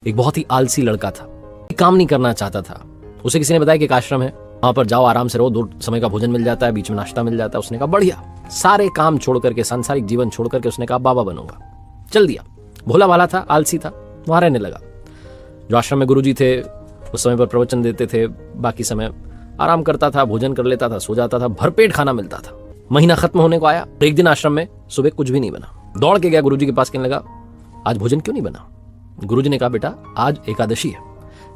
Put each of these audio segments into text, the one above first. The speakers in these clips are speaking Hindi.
एक बहुत ही आलसी लड़का था, काम नहीं करना चाहता था। उसे किसी ने बताया कि एक आश्रम है, वहां पर जाओ, आराम से रहो, 2 समय का भोजन मिल जाता है, बीच में नाश्ता मिल जाता है। उसने कहा बढ़िया। सारे काम छोड़ करके, सांसारिक जीवन छोड़ करके उसने कहा बाबा बनूंगा। चल दिया। भोला भाला था, आलसी था, वहां रहने लगा। जो आश्रम में गुरुजी थे उस समय पर प्रवचन देते थे, बाकी समय आराम करता था, भोजन कर लेता था, सो जाता था, भरपेट खाना मिलता था। महीना खत्म होने को आया, एक दिन आश्रम में सुबह कुछ भी नहीं बना। दौड़ के गया गुरुजी के पास, कहने लगा आज भोजन क्यों नहीं बना? गुरुजी ने कहा बेटा आज एकादशी है,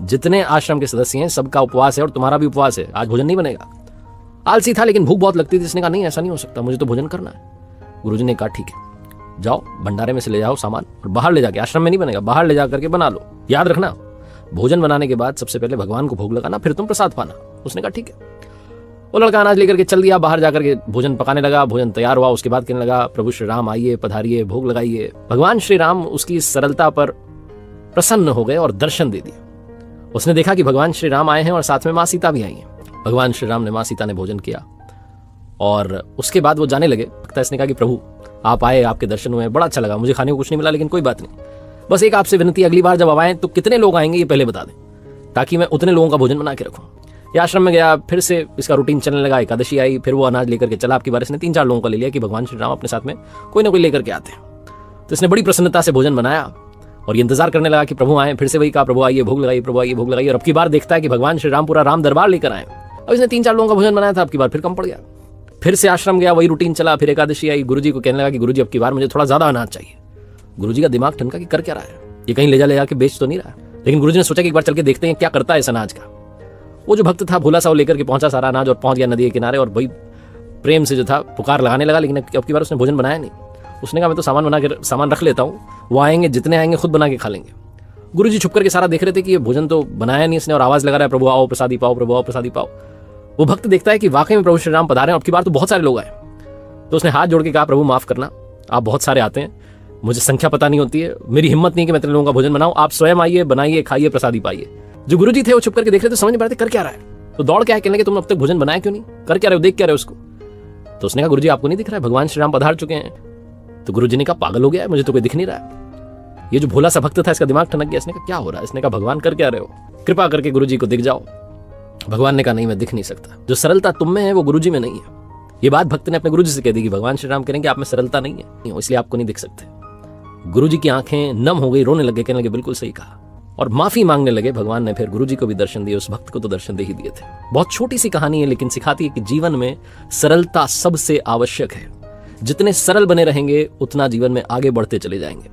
जितने आश्रम के सदस्य हैं सबका उपवास है और तुम्हारा भी उपवास है, आज भोजन नहीं बनेगा। आलसी था लेकिन भूख बहुत लगती थी। इसने कहा नहीं ऐसा नहीं हो सकता, मुझे तो भोजन करना है। गुरुजी ने कहा ठीक है, जाओ भंडारे में से ले जाओ सामान और बाहर ले जाके, आश्रम में नहीं बनेगा, बाहर ले जा करके बना लो। याद रखना भोजन बनाने के बाद सबसे पहले भगवान को भोग लगाना, फिर तुम प्रसाद पाना। उसने कहा ठीक है। वो लड़का अनाज लेकर के चल दिया, बाहर जाकर के भोजन पकाने लगा। भोजन तैयार हुआ, उसके बाद कहने लगा प्रभु श्री राम आइए, पधारिए, भोग लगाइए। भगवान श्री राम उसकी सरलता पर प्रसन्न हो गए और दर्शन दे दिए। उसने देखा कि भगवान श्री राम आए हैं और साथ में माँ सीता भी आई हैं। भगवान श्री राम ने, माँ सीता ने भोजन किया और उसके बाद वो जाने लगे। इसने कहा कि प्रभु आप आए, आपके दर्शन हुए, बड़ा अच्छा लगा, मुझे खाने को कुछ नहीं मिला लेकिन कोई बात नहीं, बस एक आपसे विनती, अगली बार जब आए तो कितने लोग आएंगे ये पहले बता दें, ताकि मैं उतने लोगों का भोजन बना के रखूं। ये आश्रम में गया, फिर से इसका रूटीन चलने लगा। एकादशी आई, फिर वो अनाज लेकर के चला। आपकी बार इसने 3-4 लोगों का ले लिया कि भगवान श्री राम अपने साथ में कोई ना कोई लेकर के आते हैं। तो इसने बड़ी प्रसन्नता से भोजन बनाया और ये इंतजार करने लगा कि प्रभु आए। फिर से वही कहा प्रभु आइए, भोग लगाइए, प्रभु आइए, भोग लगाइए। और अब की बार देखता है कि भगवान श्री राम पूरा राम दरबार लेकर आए। अब इसने 3-4 लोगों का भोजन बनाया था, अब की बार फिर कम पड़ गया। फिर से आश्रम गया, वही रूटीन चला। फिर एकादशी आई, गुरुजी को कहने लगा कि गुरुजी अब की बार मुझे थोड़ा ज्यादा अनाज चाहिए। गुरुजी का दिमाग ठनका कि कर क्या रहा है, ये कहीं ले जा के बेच तो नहीं रहा। लेकिन गुरुजी ने सोचा कि एक बार चल के देखते हैं क्या करता है इस अनाज का। वो जो भक्त था भोला सा, वो लेकर के पहुंचा सारा अनाज और पहुंच गया नदी के किनारे और भाई प्रेम से जो था पुकार लगाने लगा। लेकिन अब की बार उसने भोजन बनाया नहीं। उसने कहा मैं तो सामान रख लेता हूँ, वो आएंगे, जितने आएंगे खुद बना के खा लेंगे। गुरुजी छुप करके सारा देख रहे थे कि ये भोजन तो बनाया नहीं इसने और आवाज लगा रहा है प्रभु आओ प्रसादी पाओ, प्रभु आओ प्रसादी पाओ। वो भक्त देखता है कि वाकई में प्रभु श्री राम पधारे हैं, अब की बार तो बहुत सारे लोग आए। तो उसने हाथ जोड़ के कहा प्रभु माफ करना, आप बहुत सारे आते हैं, मुझे संख्या पता नहीं होती है, मेरी हिम्मत नहीं कि मैं इतने लोगों का भोजन बनाऊं, आप स्वयं आइए, बनाइए, खाइए, प्रसादी पाइए। जो गुरुजी थे वो छुप करके देख रहे थे, समझ नहीं पा रहे थे कर क्या रहा है। तो दौड़ के आए, कहने लगे तुम अब तक भोजन बनाया क्यों नहीं, कर क्या रहे हो, देख क्या रहे हो उसको। तो उसने कहा गुरुजी आपको नहीं दिख रहा है भगवान श्री राम पधार चुके हैं। तो गुरुजी ने कहा पागल हो गया है, मुझे तो कोई दिख नहीं रहा है। ये जो भोला सा भक्त था इसका दिमाग ठनक गया। इसने कहा क्या हो रहा है। इसने कहा भगवान कर क्या रहे हो, कृपा करके गुरुजी को दिख जाओ। भगवान ने कहा नहीं मैं दिख नहीं सकता, जो सरलता तुम में है वो गुरुजी में नहीं है। ये बात भक्त ने अपने गुरुजी से कह दी कि भगवान श्री राम कहेंगे आप में सरलता नहीं है, इसलिए आपको नहीं दिख सकते। गुरुजी की आंखें नम हो गई, रोने लगे, कहने लगे बिल्कुल सही कहा और माफी मांगने लगे। भगवान ने फिर गुरुजी को भी दर्शन दिए, उस भक्त को तो दर्शन दे ही दिए थे। बहुत छोटी सी कहानी है लेकिन सिखाती है कि जीवन में सरलता सबसे आवश्यक है। जितने सरल बने रहेंगे उतना जीवन में आगे बढ़ते चले जाएंगे।